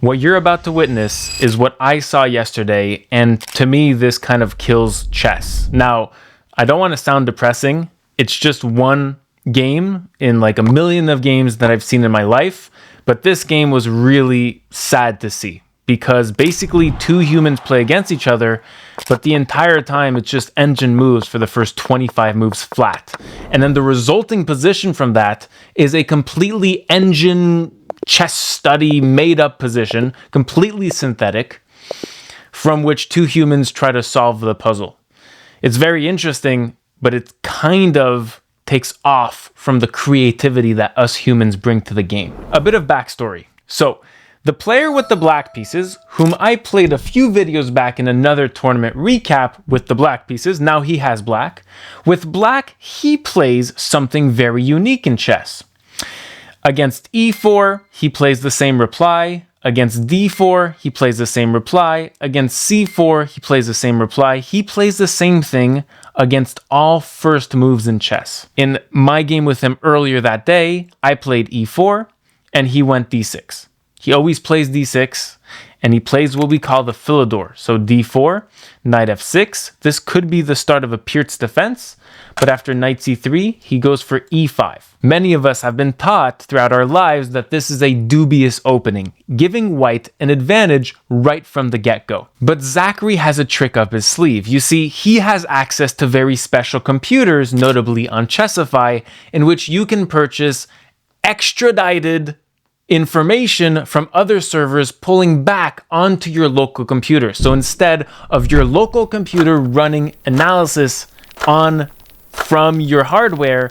What you're about to witness is what I saw yesterday, and to me, this kind of kills chess. Now, I don't want to sound depressing. It's just one game in like a million of games that I've seen in my life, but this game was really sad to see because basically two humans play against each other, but the entire time it's just engine moves for the first 25 moves flat. And then the resulting position from that is a completely engine chess study made up position, completely synthetic, from which two humans try to solve the puzzle. It's very interesting, but it kind of takes off from the creativity that us humans bring to the game. A bit of backstory. So, the player with the black pieces, whom I played a few videos back in another tournament recap with the black pieces, now he has black. With black, he plays something very unique in chess. Against e4, he plays the same reply. Against d4, he plays the same reply. Against c4, he plays the same reply. He plays the same thing against all first moves in chess. In my game with him earlier that day, I played e4, and he went d6. He always plays d6, and he plays what we call the Philidor. So d4, knight f6. This could be the start of a Pirt's defense, but after knight c3, he goes for e5. Many of us have been taught throughout our lives that this is a dubious opening, giving white an advantage right from the get-go. But Zachary has a trick up his sleeve. You see, he has access to very special computers, notably on Chessify, in which you can purchase extradited information from other servers pulling back onto your local computer. So instead of your local computer running analysis from your hardware,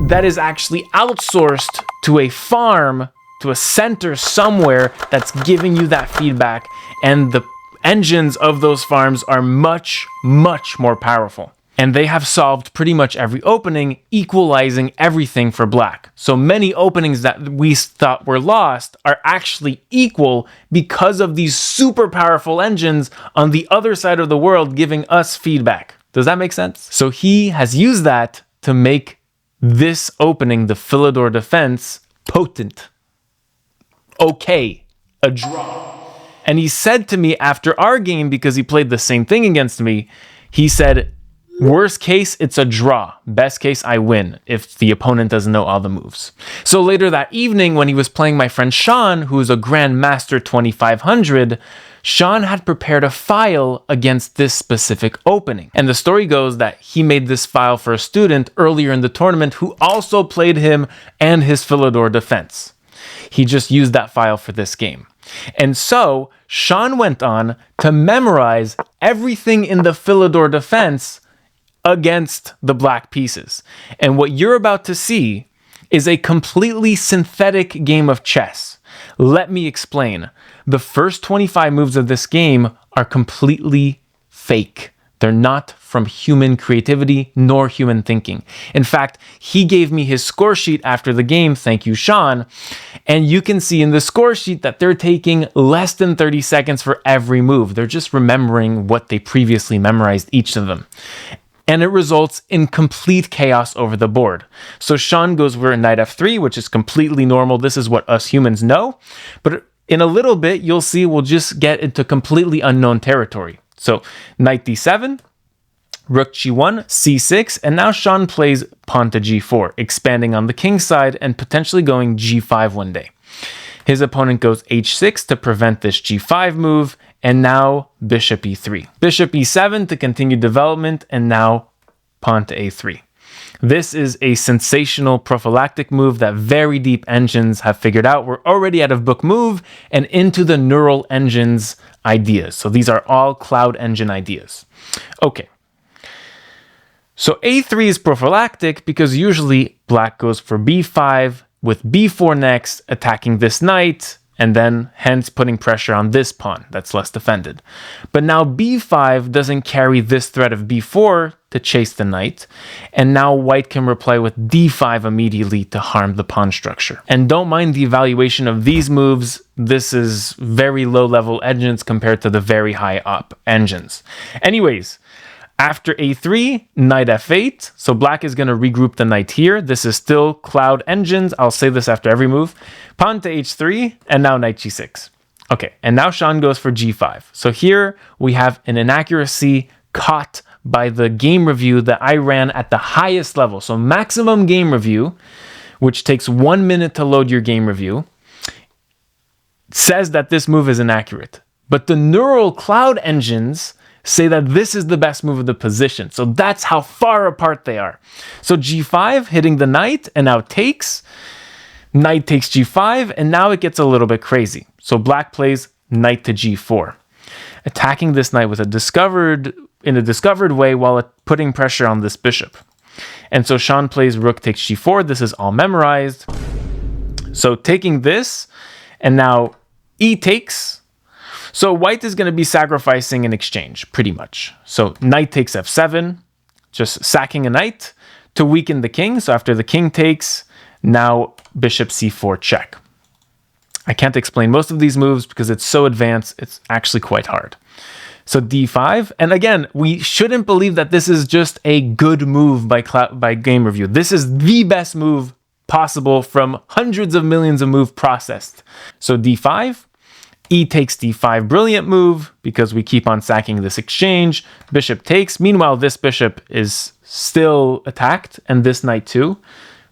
that is actually outsourced to a farm, to a center somewhere that's giving you that feedback, and the engines of those farms are much, much more powerful. And they have solved pretty much every opening, equalizing everything for black. So many openings that we thought were lost are actually equal because of these super powerful engines on the other side of the world giving us feedback. Does that make sense? So he has used that to make this opening, the Philidor defense, potent. Okay, a draw. And he said to me after our game, because he played the same thing against me, he said, worst case, it's a draw. Best case, I win if the opponent doesn't know all the moves. So later that evening, when he was playing my friend Sean, who is a grandmaster 2500, Sean had prepared a file against this specific opening. And the story goes that he made this file for a student earlier in the tournament who also played him and his Philidor defense. He just used that file for this game. And so Sean went on to memorize everything in the Philidor defense against the black pieces. And what you're about to see is a completely synthetic game of chess. Let me explain. The first 25 moves of this game are completely fake. They're not from human creativity nor human thinking. In fact, he gave me his score sheet after the game, thank you, Sean, and you can see in the score sheet that they're taking less than 30 seconds for every move. They're just remembering what they previously memorized, each of them. And it results in complete chaos over the board. So Sean goes for knight f3, which is completely normal. This is what us humans know. But in a little bit, you'll see we'll just get into completely unknown territory. So knight d7, rook g1, c6, and now Sean plays pawn to g4, expanding on the king side and potentially going g5 one day. His opponent goes h6 to prevent this g5 move, and now bishop e3. Bishop e7 to continue development, and now pawn to a3. This is a sensational prophylactic move that very deep engines have figured out. We're already out of book move and into the neural engines ideas. So these are all cloud engine ideas. Okay. So a3 is prophylactic because usually black goes for b5 with b4 next, attacking this knight, and then hence putting pressure on this pawn that's less defended. But now b5 doesn't carry this threat of b4 to chase the knight, and now white can reply with d5 immediately to harm the pawn structure. And don't mind the evaluation of these moves, this is very low level engines compared to the very high up engines. Anyways, after a3, knight f8, so black is going to regroup the knight here. This is still cloud engines. I'll say this after every move. Pawn to h3, and now knight g6. Okay, and now Sean goes for g5. So here we have an inaccuracy caught by the game review that I ran at the highest level. So maximum game review, which takes 1 minute to load your game review, says that this move is inaccurate. But the neural cloud engines say that this is the best move of the position. So that's how far apart they are. So g5 hitting the knight and now takes. Knight takes g5 and now it gets a little bit crazy. So black plays knight to g4, attacking this knight in a discovered way while putting pressure on this bishop. And so Sean plays rook takes g4. This is all memorized. So taking this, and now e takes. So white is going to be sacrificing an exchange, pretty much. So knight takes f7, just sacking a knight to weaken the king. So after the king takes, now bishop c4 check. I can't explain most of these moves because it's so advanced, it's actually quite hard. So d5, and again, we shouldn't believe that this is just a good move by game review. This is the best move possible from hundreds of millions of moves processed. So d5, e takes d5, brilliant move because we keep on sacking this exchange. Bishop takes. Meanwhile, this bishop is still attacked, and this knight too,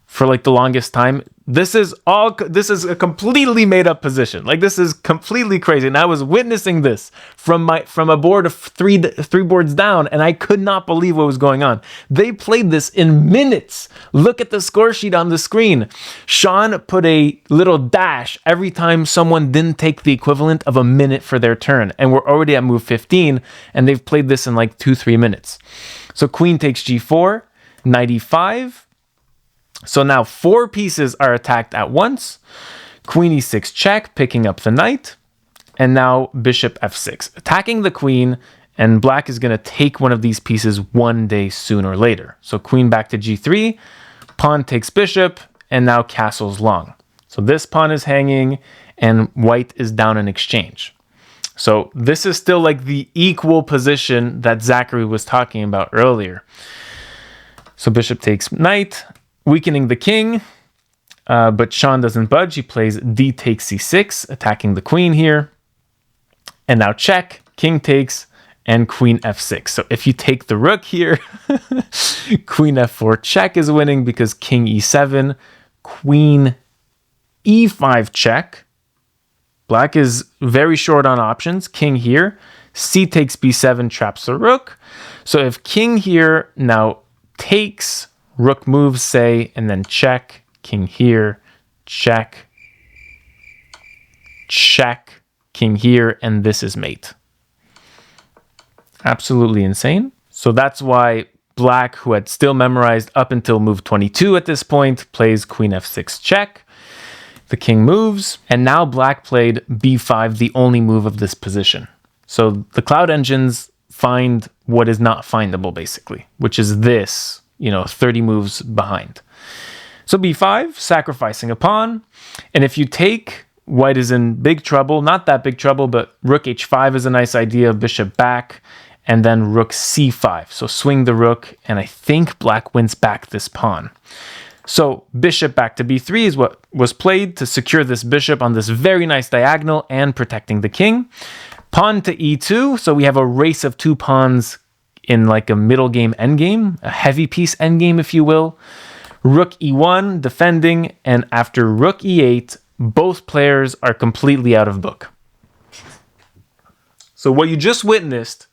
for like the longest time. This is a completely made up position. Like, this is completely crazy. And I was witnessing this from a board of three boards down, and I could not believe what was going on. They played this in minutes. Look at the score sheet on the screen. Sean put a little dash every time someone didn't take the equivalent of a minute for their turn. And we're already at move 15, and they've played this in like 2-3 minutes. So queen takes g4, knight e5. So now 4 pieces are attacked at once. Queen e6 check, picking up the knight. And now bishop f6, attacking the queen. And black is going to take one of these pieces one day sooner or later. So queen back to g3, pawn takes bishop, and now castle's long. So this pawn is hanging, and white is down in exchange. So this is still like the equal position that Zachary was talking about earlier. So bishop takes knight, weakening the king, but Sean doesn't budge. He plays d takes c6, attacking the queen here. And now check, king takes, and queen f6. So if you take the rook here, queen f4 check is winning because king e7, queen e5 check. Black is very short on options. King here, c takes b7, traps the rook. So if king here now takes, rook moves, say, and then check, king here, check, check, king here, and this is mate. Absolutely insane. So that's why black, who had still memorized up until move 22 at this point, plays queen f6 check. The king moves, and now black played b5, the only move of this position. So the cloud engines find what is not findable, basically, which is this, 30 moves behind. So b5, sacrificing a pawn. And if you take, white is in big trouble. Not that big trouble, but rook h5 is a nice idea. Bishop back, and then rook c5. So swing the rook, and I think black wins back this pawn. So bishop back to b3 is what was played to secure this bishop on this very nice diagonal and protecting the king. Pawn to e2. So we have a race of 2 pawns in like a middle game endgame, a heavy piece endgame, if you will. Rook e1 defending, and after rook e8, both players are completely out of book. So what you just witnessed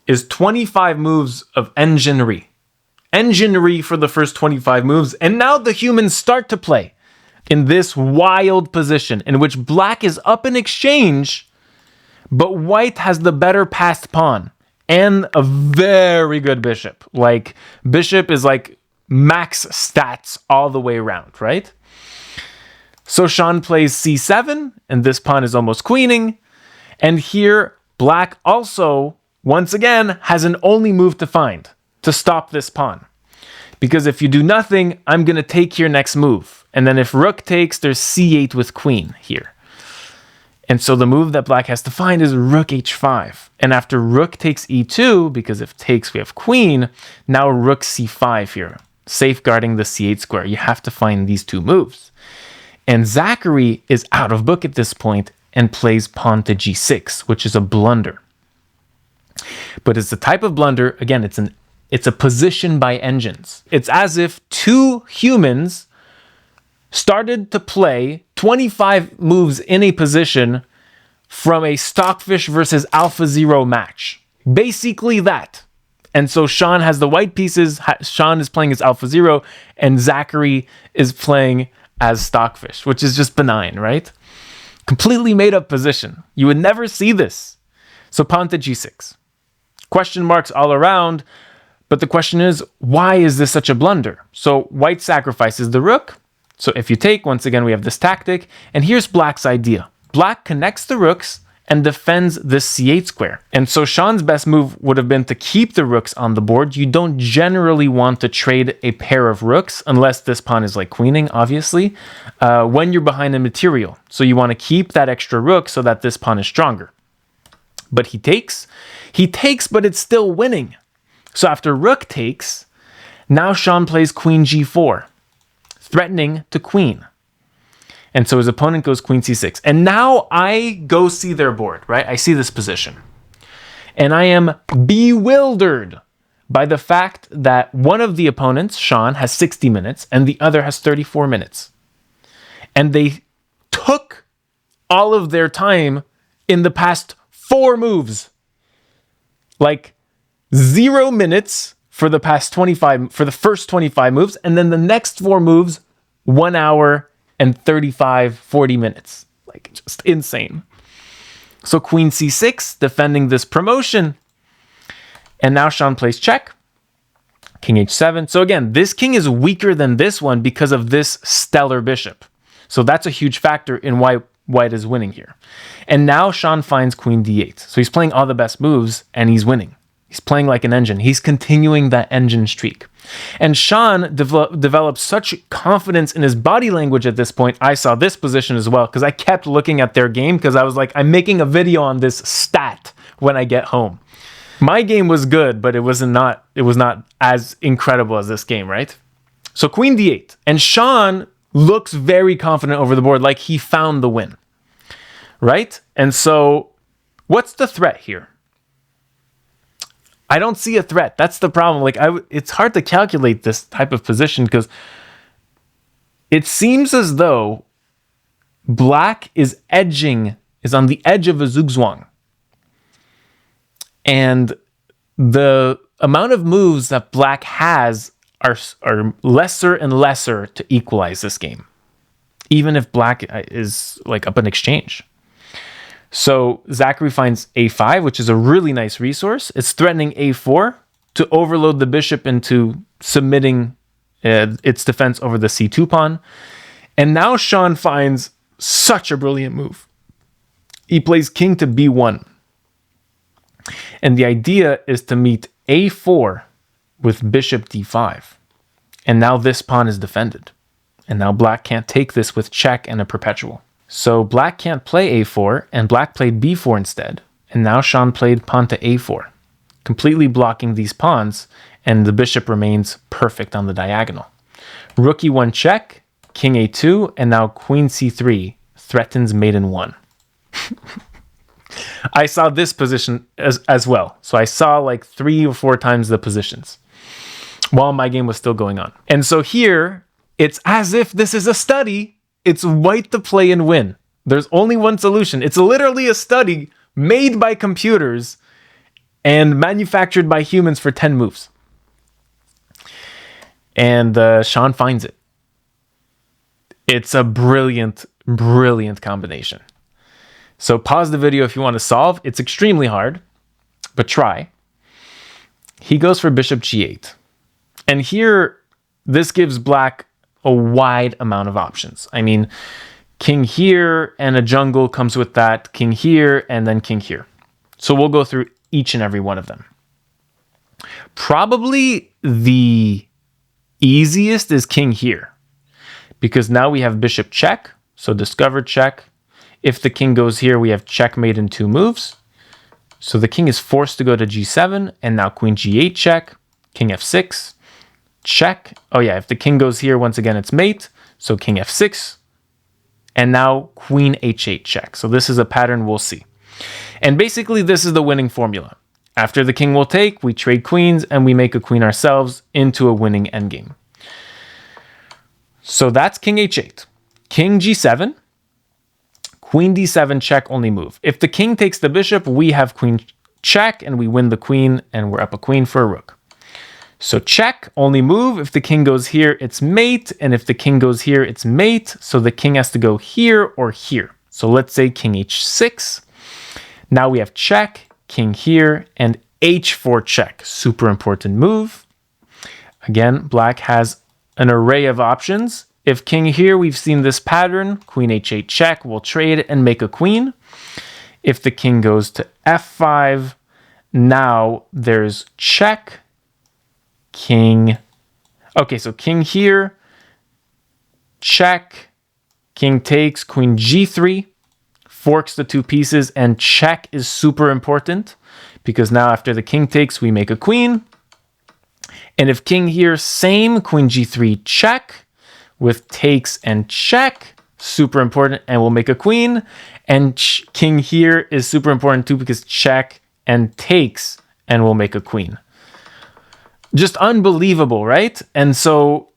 is 25 moves of enginery. Enginery for the first 25 moves, and now the humans start to play in this wild position in which black is up in exchange, but white has the better passed pawn and a very good bishop. Like, bishop is like max stats all the way around, right? So Sean plays c7, and this pawn is almost queening. And here, black also, once again, has an only move to find to stop this pawn. Because if you do nothing, I'm going to take your next move. And then if rook takes, there's c8 with queen here. And so the move that black has to find is rook h5. And after rook takes e2, because if takes we have queen, now rook c5 here, safeguarding the c8 square. You have to find these 2 moves. And Zachary is out of book at this point, and plays pawn to g6, which is a blunder. But it's the type of blunder, again, it's a position by engines. It's as if two humans started to play 25 moves in a position from a Stockfish versus AlphaZero match. Basically that. And so Sean has the white pieces, Sean is playing as AlphaZero, and Zachary is playing as Stockfish, which is just benign, right? Completely made up position. You would never see this. So pawn to g6. Question marks all around, but the question is, why is this such a blunder? So white sacrifices the rook. So if you take, once again, we have this tactic, and here's black's idea. Black connects the rooks and defends this c8 square. And so Sean's best move would have been to keep the rooks on the board. You don't generally want to trade a pair of rooks, unless this pawn is like queening, obviously, when you're behind in material. So you want to keep that extra rook so that this pawn is stronger. But he takes, but it's still winning. So after rook takes, now Sean plays queen g4, threatening to queen. And so his opponent goes queen c6. And now I go see their board, right? I see this position. And I am bewildered by the fact that one of the opponents, Sean, has 60 minutes and the other has 34 minutes. And they took all of their time in the past 4 moves. Like 0 minutes for the past 25, for the first 25 moves, and then the next 4 moves, 1 hour and 40 minutes. Like, just insane. So queen c6, defending this promotion. And now Sean plays check. King h7. So again, this king is weaker than this one because of this stellar bishop. So that's a huge factor in why white is winning here. And now Sean finds queen d8. So he's playing all the best moves and he's winning. He's playing like an engine. He's continuing that engine streak. And Sean developed such confidence in his body language at this point. I saw this position as well because I kept looking at their game because I was like, I'm making a video on this stat when I get home. My game was good, but it was not as incredible as this game, right? So queen d8. And Sean looks very confident over the board, like he found the win, right? And so what's the threat here? I don't see a threat. That's the problem. Like, it's hard to calculate this type of position because it seems as though black is on the edge of a zugzwang. And the amount of moves that black has are lesser and lesser to equalize this game, even if black is like up in exchange. So Zachary finds a5, which is a really nice resource. It's threatening a4 to overload the bishop into submitting its defense over the c2 pawn. And now Sean finds such a brilliant move. He plays king to b1. And the idea is to meet a4 with bishop d5. And now this pawn is defended. And now black can't take this with check and a perpetual. So black can't play a4, and black played b4 instead. And now Sean played pawn to a4, completely blocking these pawns, and the bishop remains perfect on the diagonal. Rook e1 check, king a2, and now queen c3 threatens mate in 1. I saw this position as well. So I saw like 3 or 4 times the positions while my game was still going on. And so here, it's as if this is a study. It's white to play and win. There's only one solution. It's literally a study made by computers and manufactured by humans for 10 moves. And Sean finds it. It's a brilliant, brilliant combination. So pause the video if you want to solve. It's extremely hard, but try. He goes for bishop g8. And here, this gives black a wide amount of options. I mean, king here and a jungle comes with that, king here and then king here. So we'll go through each and every one of them. Probably the easiest is king here, because now we have bishop check, so discovered check. If the king goes here, we have checkmate in 2 moves. So the king is forced to go to g7, and now queen g8 check, king f6, check. Oh yeah, if the king goes here, once again, it's mate. So king f6, and now queen h8 check. So this is a pattern we'll see. And basically this is the winning formula. After the king will take, we trade queens and we make a queen ourselves into a winning endgame. So that's king h8. King g7. Queen d7 check, only move. If the king takes the bishop, we have queen check and we win the queen and we're up a queen for a rook. So check, only move. If the king goes here, it's mate. And if the king goes here, it's mate. So the king has to go here or here. So let's say king h6. Now we have check, king here, and h4 check. Super important move. Again, black has an array of options. If king here, we've seen this pattern. Queen h8 check, we'll trade and make a queen. If the king goes to f5, now there's check, king. Okay, so king here, check, king takes, queen g3, forks the two pieces, and check is super important because now after the king takes, we make a queen. And if king here, same, queen g3 check with takes and check, super important, and we'll make a queen. And king here is super important too because check and takes, and we'll make a queen. Just unbelievable, right? And so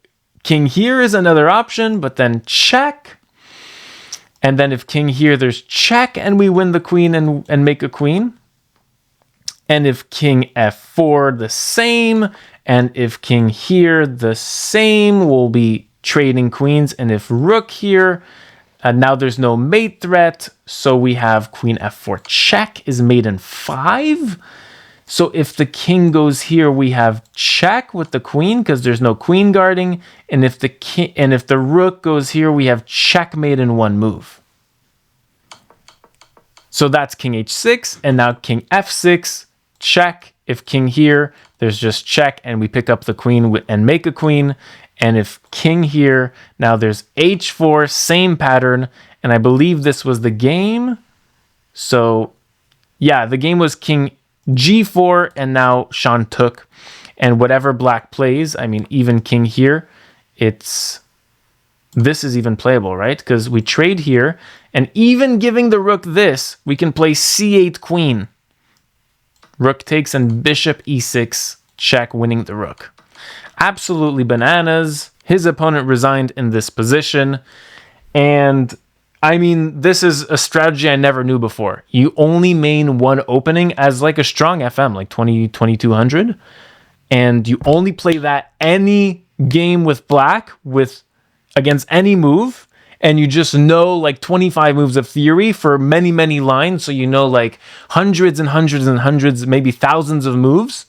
king here is another option, but then check. And then if king here, there's check, and we win the queen and make a queen. And if king f4, the same. And if king here, the same, we'll be trading queens. And if rook here, now there's no mate threat. So we have queen f4 check is mate in 5. So if the king goes here, we have check with the queen because there's no queen guarding. And if the rook goes here, we have checkmate in 1 move. So that's king h6, and now king f6, check. If king here, there's just check, and we pick up the queen and make a queen. And if king here, now there's h4, same pattern. And I believe this was the game. So yeah, the game was king g4, and now Sean took. And whatever black plays, I mean, even king here, this is even playable, right? Because we trade here, and even giving the rook this, we can play c8 queen. Rook takes and bishop e6, check, winning the rook. Absolutely bananas. His opponent resigned in this position. And I mean, this is a strategy I never knew before. You only main one opening as like a strong FM, like 2200. And you only play that any game with black against any move. And you just know like 25 moves of theory for many, many lines. So you know like hundreds and hundreds and hundreds, maybe thousands of moves.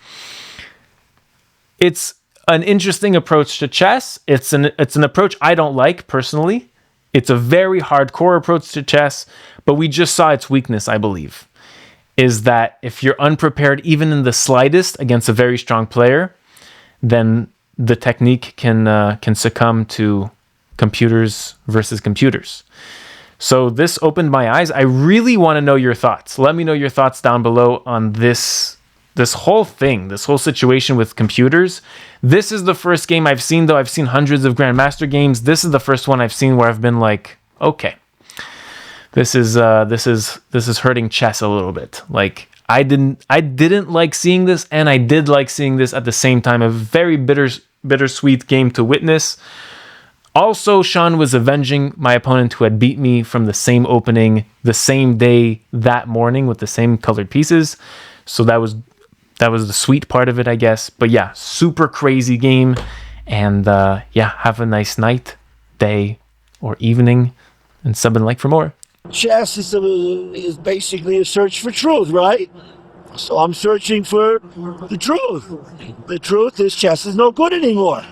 It's an interesting approach to chess. It's an approach I don't like personally. It's a very hardcore approach to chess, but we just saw its weakness, I believe, is that if you're unprepared even in the slightest against a very strong player, then the technique can succumb to computers versus computers. So this opened my eyes. I really want to know your thoughts. Let me know your thoughts down below on this whole thing, this whole situation with computers. This is the first game I've seen, though. I've seen hundreds of grandmaster games. This is the first one I've seen where I've been like, okay, this is hurting chess a little bit. Like I didn't like seeing this, and I did like seeing this at the same time. A very bittersweet game to witness. Also, Sean was avenging my opponent who had beat me from the same opening the same day that morning with the same colored pieces. So that was the sweet part of it, I guess. But yeah, super crazy game. And yeah, have a nice night, day, or evening, and sub and like for more. Chess is basically a search for truth, right? So I'm searching for the truth. The truth is chess is no good anymore.